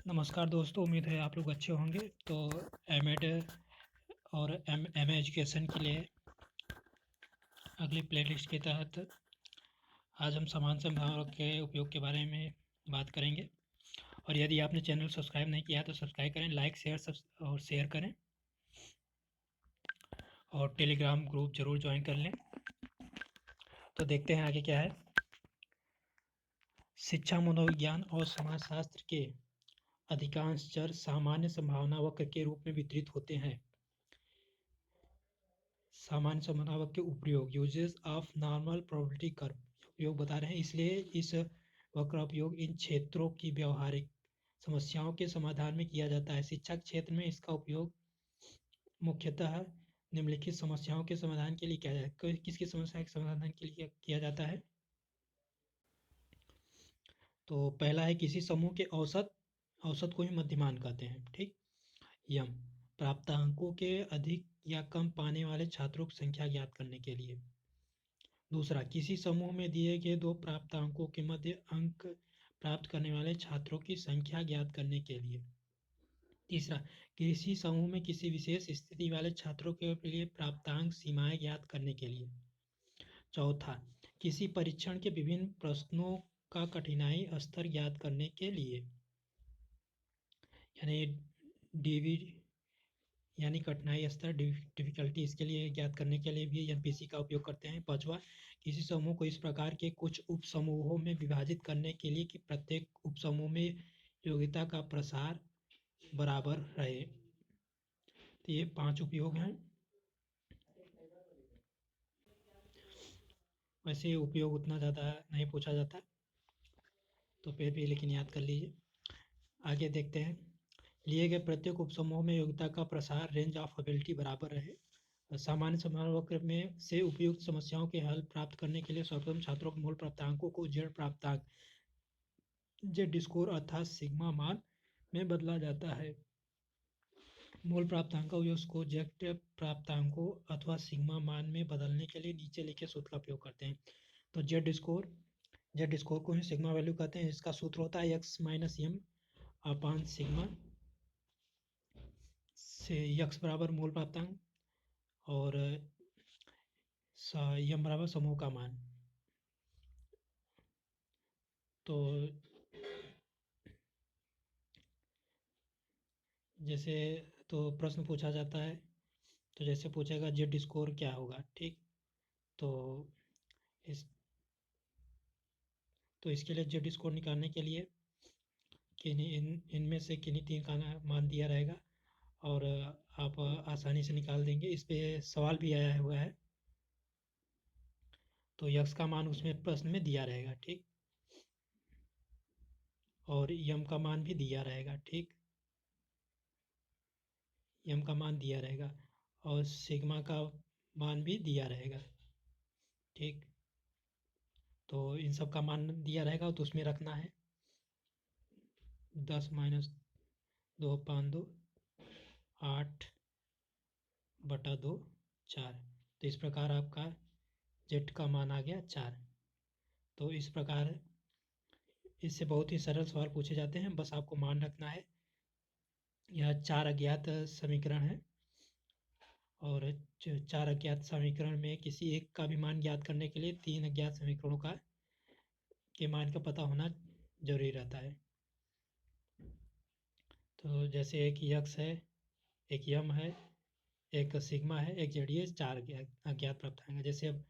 नमस्कार दोस्तों, उम्मीद है आप लोग अच्छे होंगे। तो एमएड और एमए एजुकेशन के लिए अगली प्लेलिस्ट के तहत आज हम समान संभावना के उपयोग के बारे में बात करेंगे। और यदि आपने चैनल सब्सक्राइब नहीं किया तो सब्सक्राइब करें, लाइक शेयर करें और टेलीग्राम ग्रुप ज़रूर ज्वाइन कर लें। तो देखते हैं आगे क्या है। शिक्षा, मनोविज्ञान और समाजशास्त्र के अधिकांश चर सामान्य संभावना वक्र के रूप में वितरित होते हैं। सामान्य संभावना वक्र के उपयोग, uses of normal probability curve, उपयोग बता रहे हैं। इसलिए इस वक्र का उपयोग इन क्षेत्रों की व्यवहारिक समस्याओं के समाधान में किया जाता है। शिक्षा के क्षेत्र में इसका उपयोग मुख्यतः निम्नलिखित समस्याओं के समाधान के लिए किया जाता है। किसकी समस्या के समाधान के लिए किया जाता है? तो पहला है किसी समूह के औसत को ही मध्यमान कहते हैं। ठीक। यम, प्राप्तांकों के अधिक या कम पाने वाले छात्रों की संख्या ज्ञात करने के लिए। दूसरा, किसी समूह में दिए गए दो प्राप्तांकों के मध्य अंक प्राप्त करने वाले छात्रों की संख्या ज्ञात करने के लिए। तीसरा, किसी समूह में किसी विशेष स्थिति वाले छात्रों के लिए प्राप्तांक सीमाएं ज्ञात करने के लिए। चौथा, किसी परीक्षण के विभिन्न प्रश्नों का कठिनाई स्तर ज्ञात करने के लिए, यानी डीवी यानी कठिनाई स्तर, डिफिकल्टी, इसके लिए ज्ञात करने के लिए भी एनपीसी का उपयोग करते हैं। पांचवा, किसी समूह को इस प्रकार के कुछ उप समूहों में विभाजित करने के लिए कि प्रत्येक उप समूह में योग्यता का प्रसार बराबर रहे। तो ये 5 उपयोग हैं। वैसे उपयोग उतना ज़्यादा नहीं पूछा जाता, तो फिर भी लेकिन याद कर लीजिए। आगे देखते हैं। लिए गए प्रत्येक उपसमूह में योग्यता का प्रसार, रेंज ऑफ एबिलिटी बराबर रहे। सामान्य संभावना वक्र में से उपयुक्त समस्याओं के हल प्राप्त करने के लिए सर्वप्रथम छात्रों के मूल प्राप्तांकों को जेड प्राप्तांक, जेड स्कोर अर्थात सिग्मा मान में बदला जाता है। मूल प्राप्तांकों को जेड प्राप्तांकों अथवा सिग्मा मान में बदलने के लिए नीचे लिखे सूत्र का उपयोग करते हैं। तो जेड स्कोर को ही सिग्मा वैल्यू कहते हैं। इसका सूत्र होता है x minus m upon sigma, से यक्स बराबर मूल प्राप्तांक और यम बराबर समूह का मान। तो जैसे तो प्रश्न पूछा जाता है, तो जैसे पूछेगा जेड स्कोर क्या होगा। ठीक। तो इस तो इसके लिए जेड स्कोर निकालने के लिए किन्हीं इनमें से किन्हीं 3 का मान दिया रहेगा और आप आसानी से निकाल देंगे। इस पे सवाल भी आया हुआ है, तो यक्स का मान उसमें प्रश्न में दिया रहेगा। ठीक। और यम का मान भी दिया रहेगा। ठीक, यम का मान दिया रहेगा और सिग्मा का मान भी दिया रहेगा। ठीक। तो इन सब का मान दिया रहेगा, तो उसमें रखना है 10 माइनस 2 पाँच 2 8 बटा 2 4। तो इस प्रकार आपका जेड का मान आ गया 4। तो इस प्रकार इससे बहुत ही सरल सवाल पूछे जाते हैं, बस आपको मान रखना है। यह 4 अज्ञात समीकरण है और 4 अज्ञात समीकरण में किसी एक का भी मान ज्ञात करने के लिए 3 अज्ञात समीकरणों का के मान का पता होना जरूरी रहता है। तो जैसे एक यक्स है, एक यम है, एक सिग्मा है, एक जेड, ये 4 अज्ञात प्राप्तांक है। जैसे अब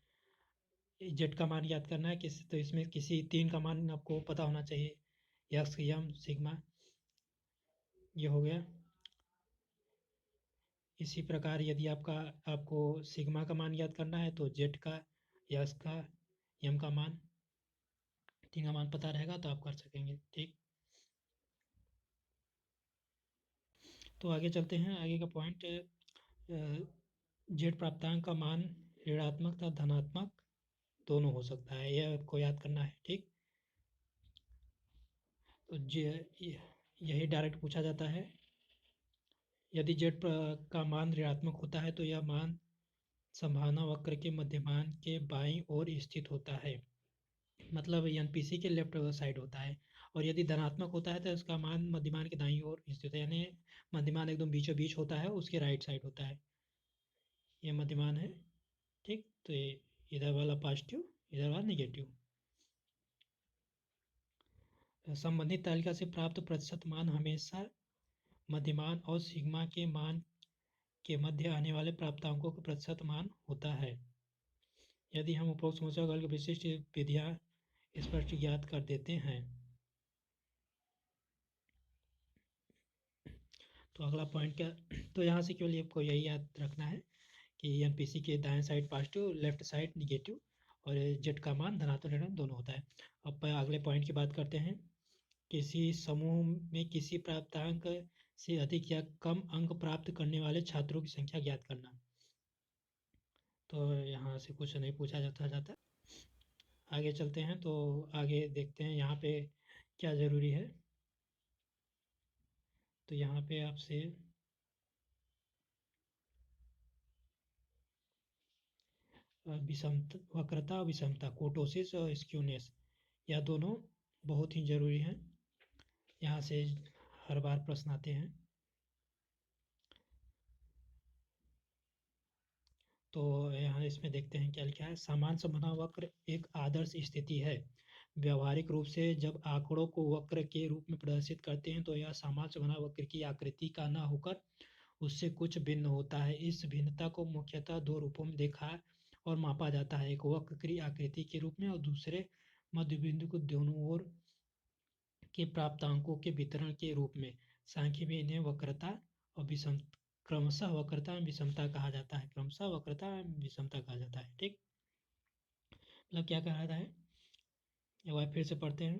जेड का मान ज्ञात करना है किसी, तो इसमें किसी 3 का मान आपको पता होना चाहिए। यक्स, यम, सिग्मा, ये हो गया। इसी प्रकार यदि आपको सिग्मा का मान ज्ञात करना है तो जेड का, यक्स का, यम का मान, 3 का मान पता रहेगा तो आप कर सकेंगे। ठीक। तो आगे चलते हैं। आगे का पॉइंट, जेड प्राप्तांक का मान ऋणात्मक तथा धनात्मक दोनों हो सकता है, यह आपको याद करना है। ठीक। तो यही डायरेक्ट पूछा जाता है। यदि जेड का मान ऋणात्मक होता है तो यह मान संभावना वक्र के मध्यमान के बाईं ओर स्थित होता है। मतलब एनपीसी के लेफ्ट साइड होता है, और यदि धनात्मक होता है तो उसका मान मध्यमान के दाईं ओर स्थित है, यानी मध्यमान एकदम बीचों बीच होता है, उसके राइट साइड होता है। ये मध्यमान है, ठीक। तो ये इधर वाला पॉजिटिव, इधर वाला निगेटिव। संबंधित तालिका से प्राप्त प्रतिशत मान हमेशा मध्यमान और सिग्मा के मान के मध्य आने वाले प्राप्तांकों का प्रतिशत मान होता है। यदि हम उपरोक्त समस्या को हल की विशिष्ट विधियां स्पष्ट ज्ञात कर देते हैं। तो अगला पॉइंट क्या, तो यहाँ से केवल आपको यही याद रखना है कि एनपीसी के दाएं side positive, left side negative, और जेड का मान धनात्मक ऋणात्मक दोनों होता है। अब अगले पॉइंट की बात करते हैं। किसी समूह में किसी प्राप्तांक से अधिक या कम अंक प्राप्त करने वाले छात्रों की संख्या ज्ञात करना। तो यहाँ से कुछ नहीं पूछा जाता। आगे चलते हैं, तो आगे देखते हैं यहाँ पे क्या ज़रूरी है। तो यहाँ पे आपसे वक्रता और विषमता, कोटोसिस और स्क्यूनेस, यह दोनों बहुत ही ज़रूरी हैं। यहाँ से हर बार प्रश्न आते हैं। तो यहाँ इसमें देखते हैं क्या लिखा है। समान संभावना वक्र एक आदर्श स्थिति है। व्यावहारिक रूप से जब आंकड़ों को वक्र के रूप में प्रदर्शित करते हैं तो यह समान संभावना वक्र की आकृति का न होकर उससे कुछ भिन्न होता है। इस भिन्नता को मुख्यतः दो रूपों में देखा और मापा जाता है, एक वक्र की आकृति के रूप में और दूसरे मध्य बिंदु को दोनों ओर के प्राप्तांकों के वितरण के रूप में। सांख्य में इन्हें वक्रता और विषम क्रमशः वक्रता एवं विषमता कहा जाता है, क्रमशः वक्रता एवं विषमता कहा जाता है, ठीक। मतलब क्या कहा जाता है, वह फिर से पढ़ते हैं।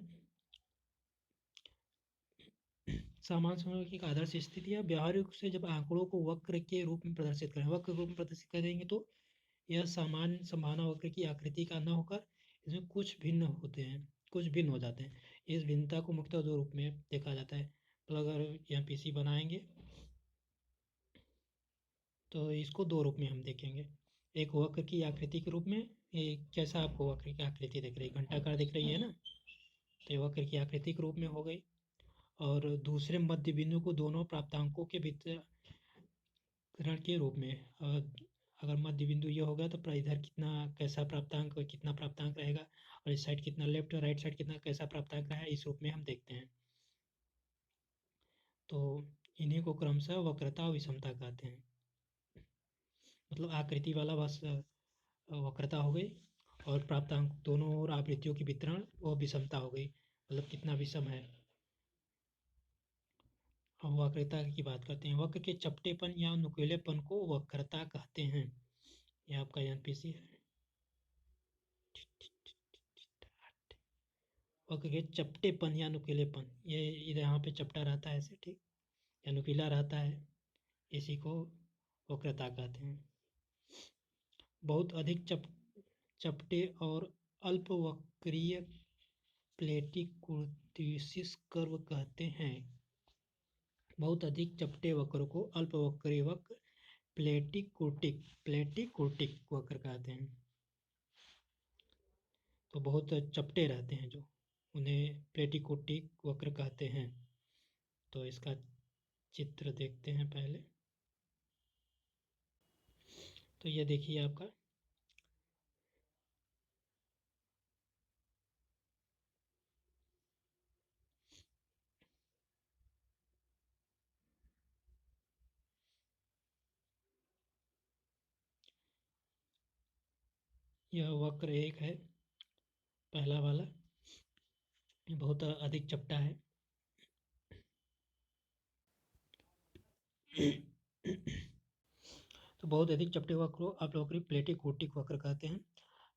समान समय की एक आदर्श स्थिति है। व्यावहारिक रूप से जब आंकड़ों को वक्र के रूप में प्रदर्शित करें, वक्र रूप में प्रदर्शित करेंगे तो यह समान संभावना वक्र की आकृति का न होकर इसमें कुछ भिन्न होते हैं, कुछ भिन्न हो जाते हैं। इस भिन्नता को मुख्यतः दो रूप में देखा जाता है। तो अगर यहाँ पीसी बनाएंगे तो इसको दो रूप में हम देखेंगे, एक वक्र की आकृति के रूप में। ये कैसा आपको वक्र की आकृति दिख रही है, घंटाकार दिख रही है ना, तो ये वक्र की आकृति के रूप में हो गई। और दूसरे मध्य बिंदु को दोनों प्राप्तांकों के वितरण के रूप में। अगर मध्य बिंदु ये होगा तो इधर कितना कैसा प्राप्तांक, कितना प्राप्तांक रहेगा, और इस साइड कितना, लेफ्ट और राइट साइड कितना कैसा प्राप्तांक रहा है, इस रूप में हम देखते हैं। तो इन्हीं को क्रमशः वक्रता और विषमता कहते हैं। मतलब आकृति वाला बस वक्रता हो गई, और प्राप्तांक दोनों और आवृत्तियों की वितरण वो विषमता हो गई, मतलब कितना विषम है। अब वक्रता की बात करते हैं। वक्र के चपटेपन या नुकीलेपन को वक्रता कहते हैं। यह आपका एनपीसी है। वक्र के चपटेपन या नुकीलेपन, ये इधर यहाँ पे चपटा रहता है ऐसे, ठीक, या नुकीला रहता है, इसी को वक्रता कहते हैं। बहुत अधिक चपटे और अल्पवक्रीय प्लेटिकुर्तिसिस कर्व कहते हैं। बहुत अधिक चपटे वक्र को अल्पवक्रीय वक्र प्लेटिकुर्टिक वक्र कहते हैं। तो बहुत चपटे रहते हैं जो, उन्हें प्लेटिकुर्टिक वक्र कहते हैं। तो इसका चित्र देखते हैं पहले। तो ये देखिए आपका यह वक्र एक है, पहला वाला, बहुत अधिक चपटा है। तो बहुत अधिक चपटे वक्र को अवलोकरी प्लेटिकोटिक वक्र कहते हैं।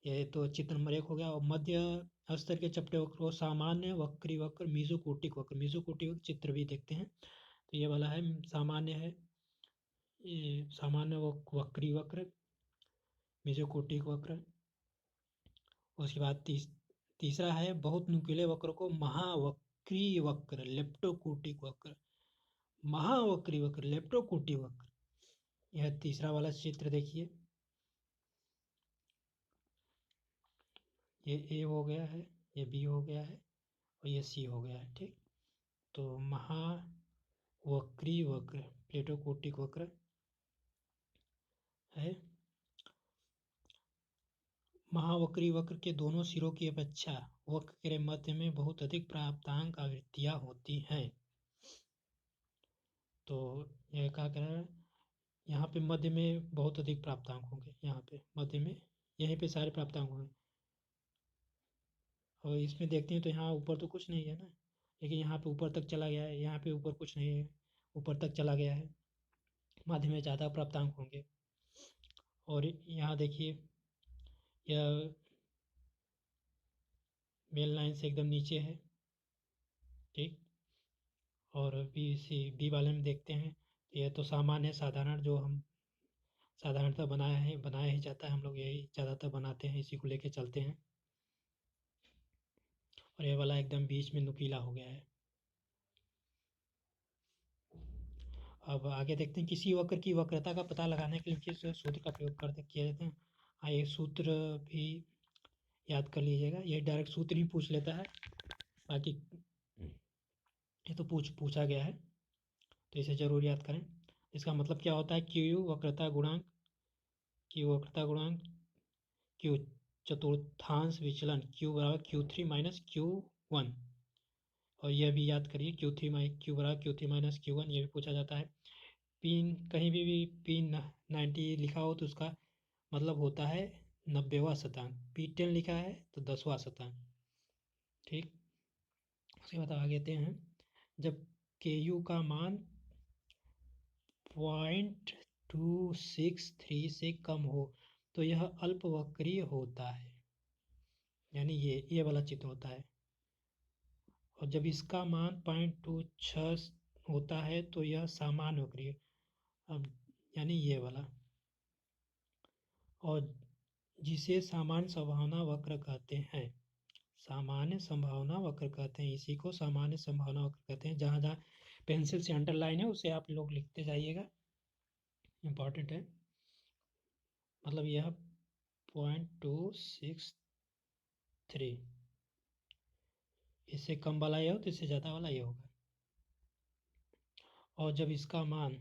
ये तो चित्र नंबर 1 हो गया। और मध्य स्तर के चपटे वक्र को सामान्य वक्री वक्र मीजोकोटिक वक्र, मीजोकोटिक वक्र चित्र भी देखते हैं। तो ये वाला है सामान्य है, ये सामान्य वक्री वक्र, मीजोकोटिक वक्र। उसके बाद तीसरा है बहुत नुकीले वक्र को महावक्री वक्र, लेप्टोकोटिक वक्र, महावक्री वक्र, लेप्टोकोटिक वक्र। यह तीसरा वाला चित्र देखिए, ये ए हो गया है, ये बी हो गया है और ये सी हो गया है। ठीक, तो महावक्री वक्र प्लेटोकोटिक वक्र है। महावक्री वक्र के दोनों सिरों की अपेक्षा वक्र के मध्य में बहुत अधिक प्राप्तांक आवृत्तियां होती हैं। तो यह क्या कह रहा है, यहाँ पे मध्य में बहुत अधिक प्राप्तांक होंगे, यहाँ पे मध्य में यहीं पे सारे प्राप्तांक होंगे। और इसमें देखते हैं तो यहाँ ऊपर तो कुछ नहीं है ना, लेकिन यहाँ पे ऊपर तक चला गया है, यहाँ पे ऊपर कुछ नहीं है, ऊपर तक चला गया है, मध्य में ज़्यादा प्राप्तांक होंगे। और यहाँ देखिए यह मेल लाइन से एकदम नीचे है। ठीक, और बी वाले में देखते हैं तो यह तो सामान्य साधारण जो हम साधारणतः बनाया ही जाता है, हम लोग यही ज़्यादातर बनाते हैं, इसी को लेके चलते हैं। और ये वाला एकदम बीच में नुकीला हो गया है। अब आगे देखते हैं किसी वक्र की वक्रता का पता लगाने के लिए किस सूत्र का प्रयोग किया जाता है। हाँ, ये सूत्र भी याद कर लीजिएगा, ये डायरेक्ट सूत्र ही पूछ लेता है, बाकी ये तो पूछा गया है, तो इसे जरूर याद करें। इसका मतलब क्या होता है, क्यू वक्रता गुणांक, क्यू चतुर्थांश विचलन क्यू बराबर Q3 माइनस Q1। और यह भी याद करिए क्यू बराबर Q3 माइनस Q1, ये भी पूछा जाता है। पिन कहीं भी पिन 90 लिखा हो तो उसका मतलब होता है 90वां शतांक, P10 लिखा है तो 10वां शतांक। ठीक, उसके बाद आगे आते हैं, जब KU का मान 0.263 से कम हो तो यह अल्पवक्रीय होता है, यानी ये वाला चित्र होता है। और जब इसका मान 0.26 होता है तो यह सामान्य वक्रीय, अब यानी ये वाला। और जिसे सामान्य संभावना वक्र कहते हैं, सामान्य संभावना वक्र कहते हैं, इसी को सामान्य संभावना वक्र कहते हैं। जहाँ जहाँ पेंसिल से अंडरलाइन है उसे आप लोग लिखते जाइएगा, इम्पॉर्टेंट है। मतलब यह 0.263, इससे कम वाला ये हो तो इससे ज़्यादा वाला ये होगा। और जब इसका मान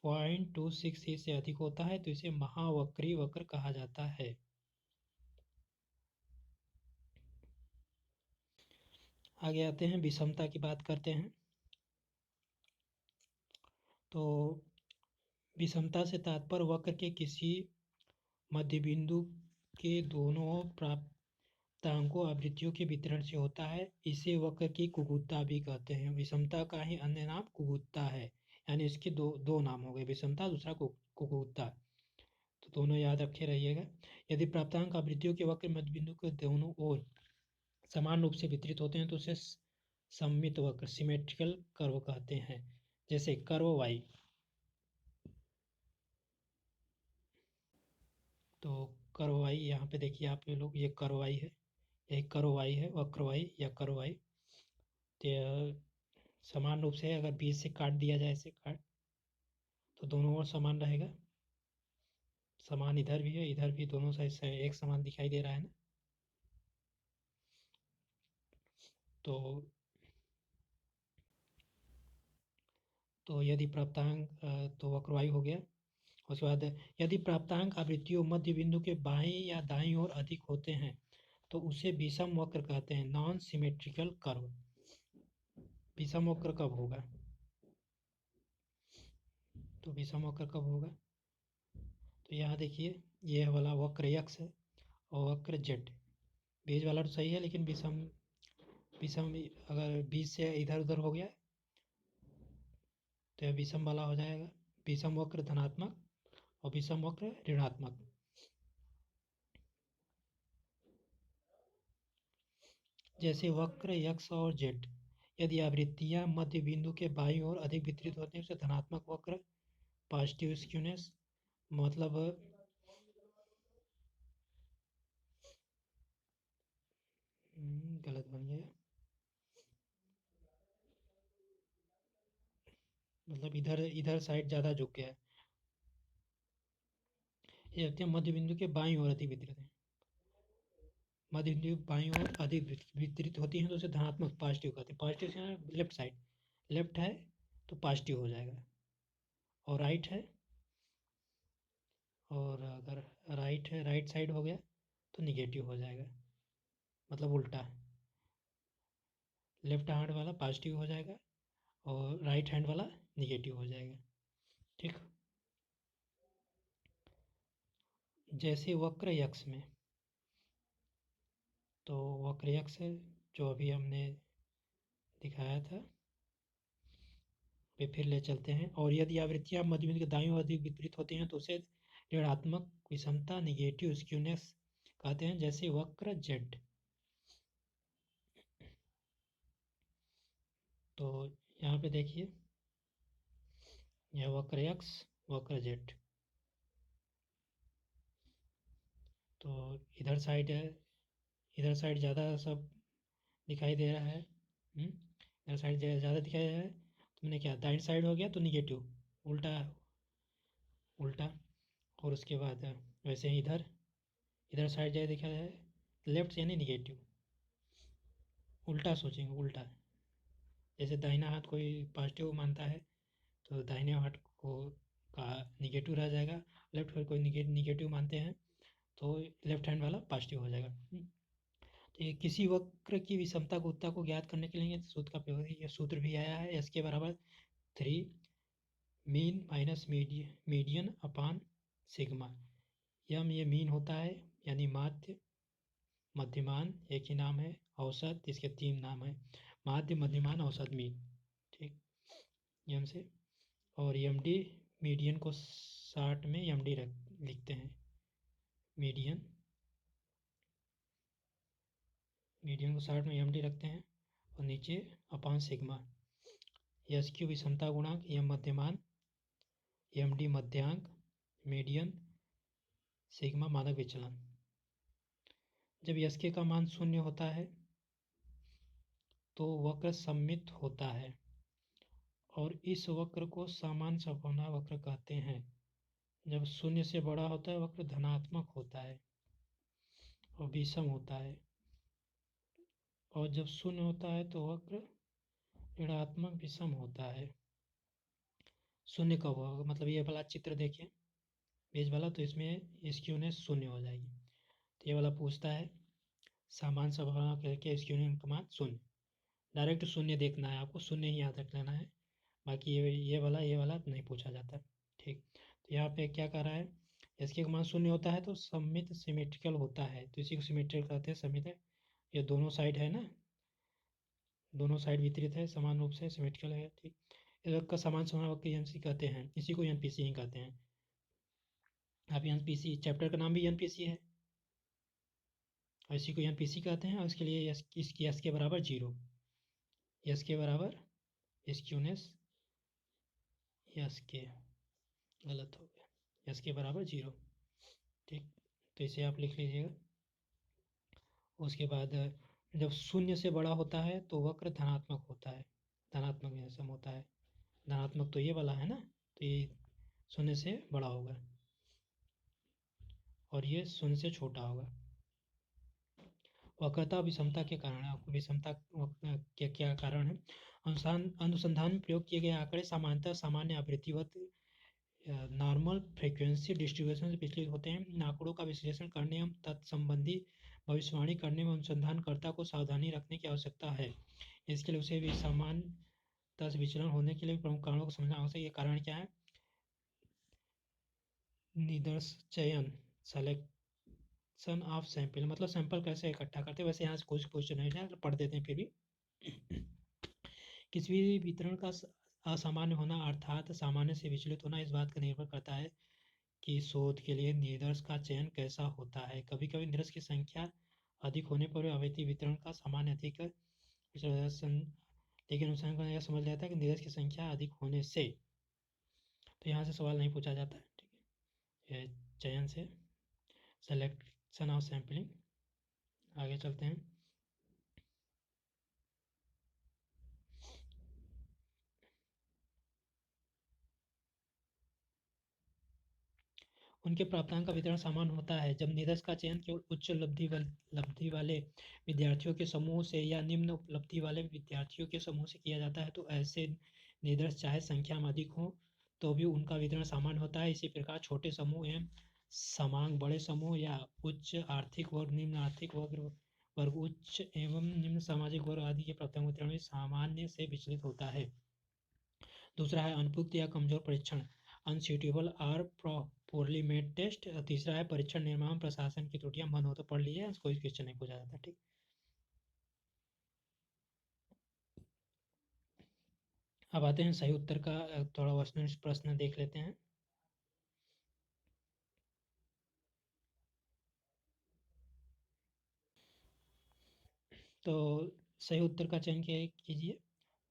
0.263 से अधिक होता है तो इसे महावक्री वक्र कहा जाता है। आगे आते हैं, विषमता की बात करते हैं। तो विषमता से तात्पर्य वक्र के किसी मध्य बिंदु के दोनों प्राप्तांकों आवृत्तियों के वितरण से होता है। इसे वक्र की कुकुत्ता भी कहते हैं। विषमता का ही अन्य नाम कुकुत्ता है, यानी इसके दो नाम हो गए, विषमता, दूसरा कुकुत्ता। तो दोनों याद रखे रहिएगा। यदि प्राप्तांक आवृत्तियों के वक्र मध्य बिंदु के दोनों ओर समान रूप से वितरित होते हैं तो उसे सममित वक्र सिमेट्रिकल कर्व कहते हैं। जैसे कर्व वाई, तो कर्व वाई यहाँ पे देखिए आप लोग, ये कर्व वाई है, यही कर्व वाई है, वक्र वाई या कर्व वाई। तो समान रूप से अगर बीच से काट दिया जाए, ऐसे काट, तो दोनों ओर समान रहेगा। समान इधर भी है, इधर भी, दोनों साइड से एक समान दिखाई दे रहा है ना। तो यदि प्राप्तांक, तो वक्रवाई हो गया। उसके बाद यदि प्राप्तांक आवृत्तियों मध्य बिंदु के बाईं या दाईं ओर अधिक होते हैं तो उसे विषम वक्र कहते हैं, नॉन सिमेट्रिकल कर्व। विषम वक्र कब होगा, तो विषम वक्र कब होगा, तो यहाँ देखिए यह वाला वक्र एक्स है और वक्र जेड, बीच वाला तो सही है, लेकिन विषम विषम अगर बीच से इधर उधर हो गया तो यह विषम वाला हो जाएगा। विषम वक्र धनात्मक और विषम वक्र ऋणात्मक। जैसे वक्र एक्स और जेड, यदि आवृत्तियां मध्य बिंदु के बाईं ओर अधिक वितरित होते हैं उसे धनात्मक वक्र, पॉजिटिव स्क्यूनेस, मतलब गलत बन गया, मतलब इधर इधर साइड ज़्यादा झुक गया है। ये होते हैं मध्य बिंदु के बाईं ओर अधिक वितरित है। मध्य बिंदु बाईं ओर अधिक वितरित होती हैं तो उसे धनात्मक पॉजिटिव कहते हैं। पॉजिटिव से लेफ्ट साइड, लेफ्ट है तो पॉजिटिव हो जाएगा, और राइट है, और अगर राइट है, राइट साइड हो गया तो निगेटिव हो जाएगा, मतलब उल्टा। लेफ्ट हैंड वाला पॉजिटिव हो जाएगा और राइट हैंड वाला निगेटिव हो जाएगा। ठीक, जैसे वक्र यक्ष में, तो वक्र यक्ष जो अभी हमने दिखाया था वे फिर ले चलते हैं। और यदि आवृत्तियां मध्य बिंदु के दाईं ओर अधिक वितरित होती हैं तो उसे ऋणात्मक विषमता, निगेटिव स्क्यूनेस कहते हैं, जैसे वक्र जेड। तो यहाँ पे देखिए, यह वक्र एक्स, वक्र जेड। तो इधर साइड है, इधर साइड ज़्यादा सब दिखाई दे रहा है, इधर साइड ज़्यादा दिखाई दे रहा है, तो मैंने क्या, दाइन साइड हो गया तो निगेटिव, उल्टा उल्टा। और उसके बाद वैसे ही इधर, इधर साइड ज़्यादा दिखा है, लेफ्ट यानी निगेटिव, उल्टा सोचेंगे, उल्टा। जैसे दाहिना हाथ कोई पॉजिटिव मानता है तो दाहिने हाथ को का निगेटिव रह जाएगा, लेफ्ट पर कोई निगेटिव मानते हैं तो लेफ्ट हैंड वाला पॉजिटिव हो जाएगा। तो ये किसी वक्र की विषमता गुणता को ज्ञात करने के लिए सूत्र का प्रयोग, ये सूत्र भी आया है, एस के बराबर 3 mean minus median upon sigma. यम ये मीन होता है, यानी माध्य, मध्यमान एक ही नाम है, औसत इसके 3 नाम है, माध्य, मध्यमान, औसत, मीन। ठीक, यम से। और एम डी, मीडियन को 60 में एम डी लिखते हैं, मीडियन, मीडियन को 60 में एम डी रखते हैं, और नीचे अपान सिग्मा, यस क्यू विषमता गुणांक, यम मध्यमान, एम डी मध्यांक, मीडियन, सिग्मा मानक विचलन। जब यस के का मान 0 होता है तो वक्र सममित होता है, और इस वक्र को सामान्य संभावना वक्र कहते हैं। जब 0 से बड़ा होता है वक्र धनात्मक होता है और विषम होता है, और जब 0 होता है तो वक्र ऋणात्मक विषम होता है। 0 कब होगा, मतलब ये वाला चित्र देखिए, बेज वाला, तो इसमें स्क्यूनेस 0 हो जाएगी। तो ये वाला पूछता है सामान्य संभावना करके स्क्यूनेस का मान 0, डायरेक्ट 0 देखना है आपको, 0 ही याद रख लेना है, बाकी ये वाला नहीं पूछा जाता। ठीक, तो यहाँ पे क्या कर रहा है, इसके मान 0 होता है तो सममित सिमेट्रिकल होता है, तो इसी को सिमेट्रिकल कहते हैं, सममित है, ये दोनों साइड है ना, दोनों साइड वितरित है समान रूप से, सिमेट्रिकल है। ठीक, इस का समान समान वक्र एनसी कहते हैं, इसी को एनपीसी ही कहते हैं। आप एनपीसी चैप्टर का नाम भी एनपीसी है, और इसी को एनपीसी कहते हैं, और इसके लिए इसकी एस के बराबर 0, एस के बराबर स्क्यूनेस, एस के गलत हो गया, एस के बराबर 0। ठीक, तो इसे आप लिख लीजिएगा। उसके बाद जब 0 से बड़ा होता है तो वक्र धनात्मक होता है, धनात्मक विषम होता है। धनात्मक तो ये वाला है ना, तो ये 0 से बड़ा होगा और ये 0 से छोटा होगा। वक्रता विषमता के कारण है, विषमता के क्या कारण है, अनुसंधान में प्रयोग किए गए आंकड़े सामान्यतः सामान्य आवृत्तिवत नॉर्मल फ्रीक्वेंसी डिस्ट्रीब्यूशन से विचलित होते हैं। इन आंकड़ों का विश्लेषण करने एवं तत्संबंधी भविष्यवाणी करने में अनुसंधानकर्ता को सावधानी रखने की आवश्यकता है। इसके लिए उसे भी सामान्यतः विचलन होने के लिए प्रमुख कारणों को समझना आवश्यक है। ये कारण क्या है, निदर्श चयन, सेलेक्शन ऑफ सैंपल, मतलब सैंपल कैसे इकट्ठा करते हैं, वैसे यहाँ से कुछ क्वेश्चन है, पढ़ देते हैं फिर भी। किसी भी वितरण का असामान्य होना अर्थात सामान्य से विचलित होना इस बात पर निर्भर करता है कि शोध के लिए निर्देश का चयन कैसा होता है। कभी कभी निर्देश की संख्या अधिक होने पर आवृत्ति वितरण का सामान्य अधिक, लेकिन अनुसंधान यह समझ लेता है कि निर्देश की संख्या अधिक होने से, तो यहाँ से सवाल नहीं पूछा जाता है। ठीक है, चयन से, सेलेक्शन ऑफ सैम्पलिंग। आगे चलते हैं। उनके प्राप्तांक का वितरण समान होता है। जब निरस का चयन केवल उच्च लब्धि वाले विद्यार्थियों के समूह से या निम्न उपलब्धि वाले विद्यार्थियों के समूह से किया जाता है तो ऐसे निरस चाहे संख्या में अधिक हो तो भी उनका वितरण समान होता है। इसी प्रकार छोटे समूह एवं समांग बड़े समूह या उच्च आर्थिक वर्ग निम्न आर्थिक वर्ग उच्च एवं निम्न सामाजिक वर्ग आदि के प्राप्तांक वितरण में सामान्य से विचलित होता है। दूसरा है अनुपयुक्त या कमजोर परीक्षण, अनसूटेबल और पोरली मेड टेस्ट। तीसरा है परीक्षण निर्माण प्रशासन की त्रुटियां। मन हो तो पढ़ लीजिए, कोई क्वेश्चन नहीं पूछा जाता। ठीक, अब आते हैं सही उत्तर का थोड़ा वस्तुनिष्ठ प्रश्न देख लेते हैं। तो सही उत्तर का चयन कीजिए।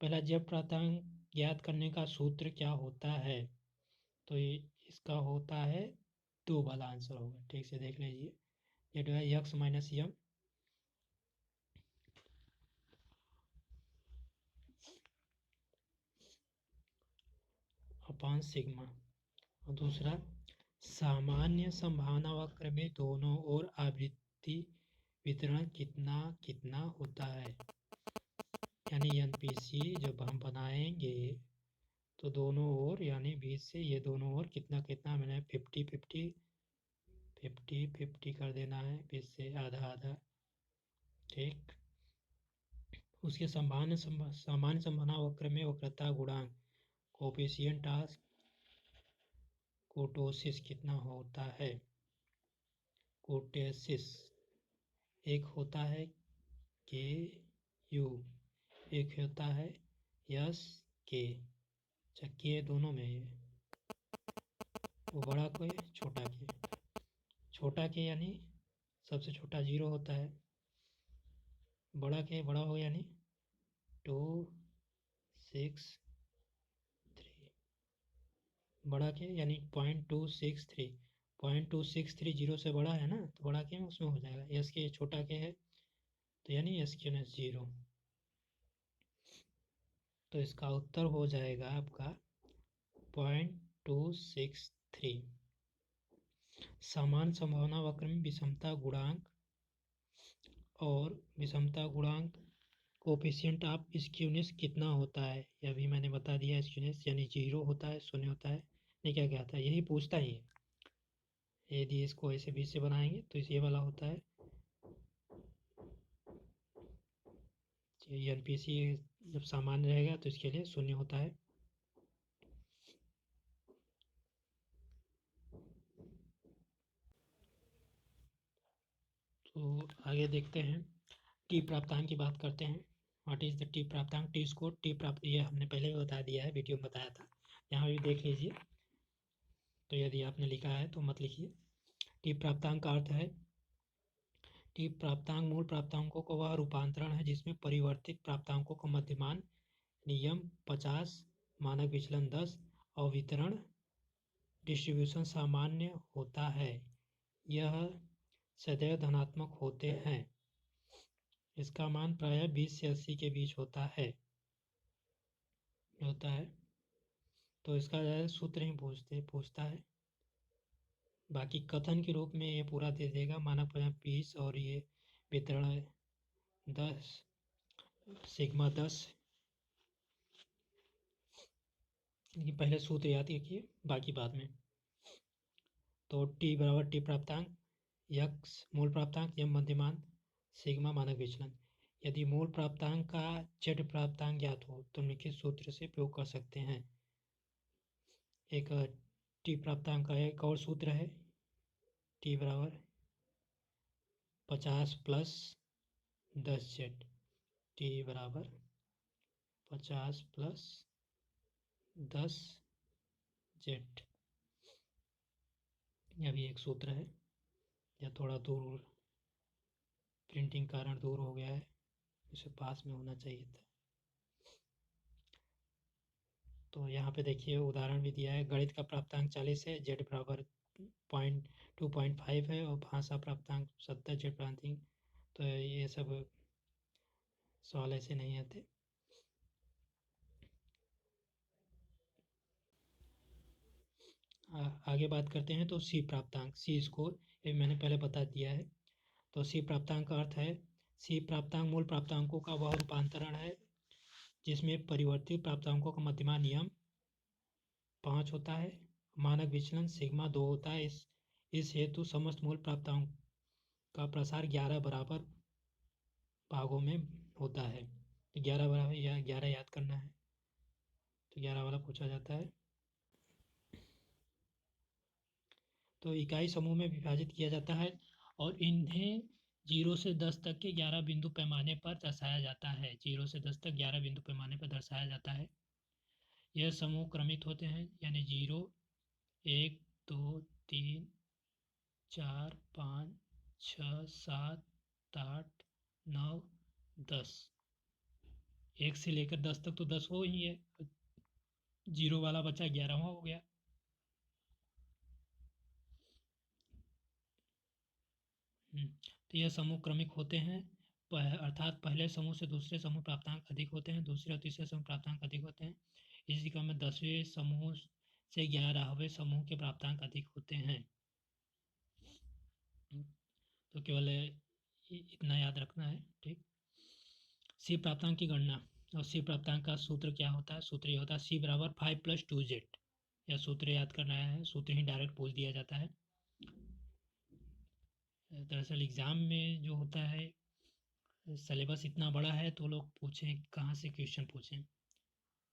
पहला, जब प्राप्तांक ज्ञात करने का सूत्र क्या होता है, तो ये इसका होता है 2 वाला आंसर होगा। ठीक से देख लीजिए, ये जो है x माइनस यम अपान सिग्मा। और दूसरा, सामान्य संभावना वक्र में दोनों ओर आवृत्ति वितरण कितना कितना होता है। यानी एनपीसी जब हम बनाएंगे तो दोनों ओर यानी 20 से ये दोनों ओर कितना कितना, मैंने 50-50 कर देना है, 20 से आधा आधा। ठीक, उसके सामान्य संभावना वक्र में वक्रता गुणांक कोफिशिएंट ऑफ कोटोसिस कितना होता है। कोटेसिस एक होता है के यू, एक होता है यस के। के दोनों में है, वो बड़ा के छोटा के। छोटा के यानी सबसे छोटा 0 होता है, बड़ा के बड़ा हो यानी 263, बड़ा के यानी 0.263। 0.263 0 से बड़ा है ना, तो बड़ा के में उसमें हो जाएगा। यस के छोटा के है तो यानी यस के 0। तो इसका उत्तर हो जाएगा आपका 0.263। समान संभावना वक्र में विषमता गुणांक और विषमता गुणांक कोफिशिएंट ऑफ स्क्यूनेस कितना होता है, यह भी मैंने बता दिया। स्क्यूनेस यानी 0 होता है, 0 होता है, नहीं क्या क्या था, यही पूछता ही है। यदि इसको ऐसे बीच से बनाएंगे तो ये वाला होता है एनपीसी। जब सामान्य रहेगा तो इसके लिए 0 होता है। तो आगे देखते हैं, टी प्राप्तांक की बात करते हैं। व्हाट इज द टी प्राप्तांक, टी स्कोर, टी प्राप्त, ये हमने पहले भी बता दिया है, वीडियो में बताया था, यहाँ भी देख लीजिए। तो यदि आपने लिखा है तो मत लिखिए। टी प्राप्तांक का अर्थ है, टी प्राप्तांक मूल प्राप्तांकों का वह रूपांतरण है जिसमें परिवर्तित प्राप्तांकों का मध्यमान नियम 50, मानक विचलन 10 और वितरण डिस्ट्रीब्यूशन सामान्य होता है। यह सदैव धनात्मक होते हैं। इसका मान प्रायः 20 से 80 के बीच होता है। तो इसका सूत्र ही पूछता है। बाकी कथन के रूप में ये पूरा दे देगा, मानक 20 और ये वितरण 10 सिग्मा 10। ये पहले सूत्र याद रखिए, बाकी बाद में। तो टी बराबर टी प्राप्तांक, यक्स मूल प्राप्तांक, यम मध्यमान, सिग्मा मानक विचलन। यदि मूल प्राप्तांक का जेड प्राप्तांक ज्ञात हो तो निम्नलिखित सूत्र से प्रयोग कर सकते हैं। एक टी प्राप्तांक का एक और सूत्र है, टी बराबर 50 प्लस 10 जेड। टी बराबर 50 प्लस 10 जेड। यह भी एक सूत्र है। यह थोड़ा दूर, प्रिंटिंग कारण दूर हो गया है, इसे पास में होना चाहिए था। तो यहाँ पे देखिए उदाहरण भी दिया है। गणित का प्राप्तांक 40 है, जेड बराबर 2.5 है और भाषा प्राप्तांक 70, जेड प्राप्तांक। तो ये सब सवाल ऐसे नहीं आते। आगे बात करते हैं। तो सी प्राप्तांक, सी स्कोर, ये मैंने पहले बता दिया है। तो सी प्राप्तांक का अर्थ है, सी प्राप्तांक मूल प्राप्तांकों का वह रूपांतरण है जिसमें परिवर्तित प्राप्तांकों का मध्यमा नियम 5 होता है, मानक विचलन सिग्मा 2 होता है। इस हेतु समस्त मूल प्राप्तांक का प्रसार 11 बराबर भागों में होता है। तो 11 बराबर या 11 याद करना है, तो 11 वाला पूछा जाता है। तो इकाई समूह में विभाजित किया जाता है और इन्हें 0 से 10 तक के 11 बिंदु पैमाने पर दर्शाया जाता है। 0 से 10 तक 11 बिंदु पैमाने पर दर्शाया जाता है। यह समूह क्रमित होते हैं, यानी 0, 1, 2, 3, 4, 5, 6, 7, 8, 9, 10। 1 से लेकर 10 तक तो 10 हो ही है, 0 वाला बचा 11वां हो गया। तो यह समूह क्रमिक होते हैं, अर्थात पहले समूह से दूसरे समूह प्राप्तांक अधिक होते हैं, दूसरे और तीसरे समूह प्राप्तांक अधिक होते हैं। इसी क्रम में 10वें समूह से 11वें समूह के प्राप्तांक अधिक होते हैं। तो केवल इतना याद रखना है, ठीक। सी प्राप्तांक की गणना, और सी प्राप्तांक का सूत्र क्या होता है? सूत्र ये होता है सी बराबर 5 + 2z। यह सूत्र याद करना है, सूत्र ही डायरेक्ट पूछ दिया जाता है। दरअसल एग्जाम में जो होता है, सिलेबस इतना बड़ा है तो लोग पूछें कहाँ से क्वेश्चन पूछें,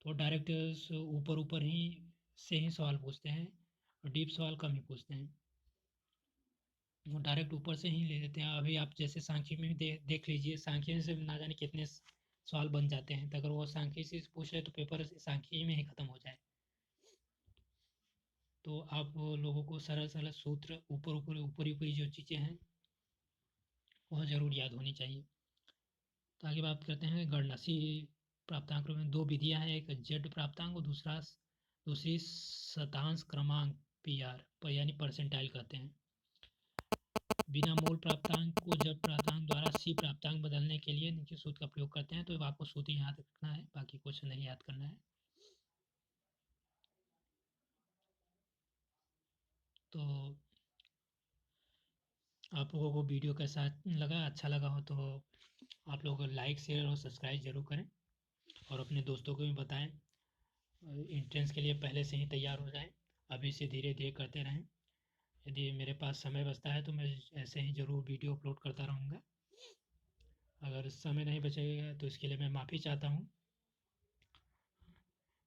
तो डायरेक्ट ऊपर ऊपर ही से ही सवाल पूछते हैं और डीप सवाल कम ही पूछते हैं। वो डायरेक्ट ऊपर से ही ले लेते हैं। अभी आप जैसे सांख्यिकी में भी देख लीजिए, सांख्यिकी से ना जाने कितने सवाल बन जाते हैं। तो अगर वो सांख्यिकी से पूछ ले तो पेपर सांख्यिकी में ही ख़त्म हो जाए। तो आप लोगों को सरल सरल सूत्र, ऊपरी जो चीज़ें हैं वह ज़रूर याद होनी चाहिए। तो आगे बात करते हैं गणना। सी प्राप्तांक में 2 विधियां हैं, एक जेड प्राप्तांक और दूसरी शतांश क्रमांक PR, यानी परसेंटाइल कहते हैं। बिना मूल प्राप्तांक को जब प्राप्तांक द्वारा सी प्राप्तांक बदलने के लिए नीचे सूत्र का प्रयोग करते हैं। तो आपको सूत्र याद रखना है, बाकी कुछ नहीं याद करना है। तो आप लोगों को वीडियो कैसा लगा? अच्छा लगा हो तो आप लोग लाइक, शेयर और सब्सक्राइब जरूर करें और अपने दोस्तों को भी बताएं। एंट्रेंस के लिए पहले से ही तैयार हो जाएं, अभी से धीरे धीरे करते रहें। यदि मेरे पास समय बचता है तो मैं ऐसे ही ज़रूर वीडियो अपलोड करता रहूँगा। अगर समय नहीं बचेगा तो इसके लिए मैं माफ़ी चाहता हूँ।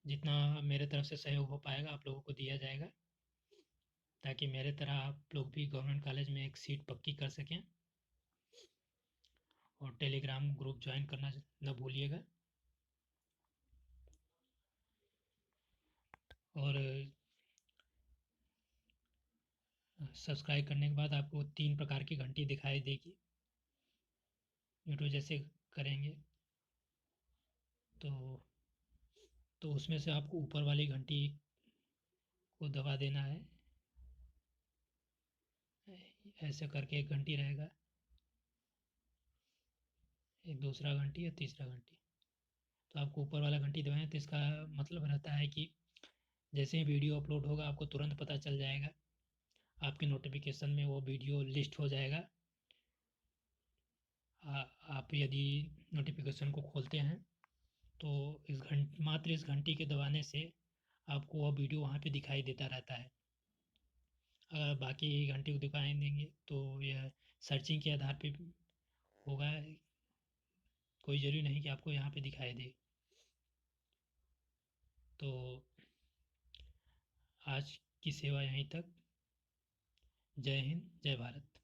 जितना मेरे तरफ से सहयोग हो पाएगा आप लोगों को दिया जाएगा, ताकि मेरे तरह आप लोग भी गवर्नमेंट कॉलेज में एक सीट पक्की कर सकें। और टेलीग्राम ग्रुप ज्वाइन करना न भूलिएगा। और सब्सक्राइब करने के बाद आपको 3 प्रकार की घंटी दिखाई देगी। यूट्यूब जैसे करेंगे तो उसमें से आपको ऊपर वाली घंटी को दबा देना है। ऐसे करके एक घंटी रहेगा, एक दूसरा घंटी और तीसरा घंटी। तो आपको ऊपर वाला घंटी दबाएं तो इसका मतलब रहता है कि जैसे ही वीडियो अपलोड होगा आपको तुरंत पता चल जाएगा, आपके नोटिफिकेशन में वो वीडियो लिस्ट हो जाएगा। आप यदि नोटिफिकेशन को खोलते हैं तो मात्र इस घंटी के दबाने से आपको वह वीडियो वहाँ पे दिखाई देता रहता है। अगर बाकी घंटी को दिखाई देंगे तो यह सर्चिंग के आधार पे होगा, कोई ज़रूरी नहीं कि आपको यहाँ पे दिखाई दे। तो आज की सेवा यहीं तक। जय हिंद, जय भारत।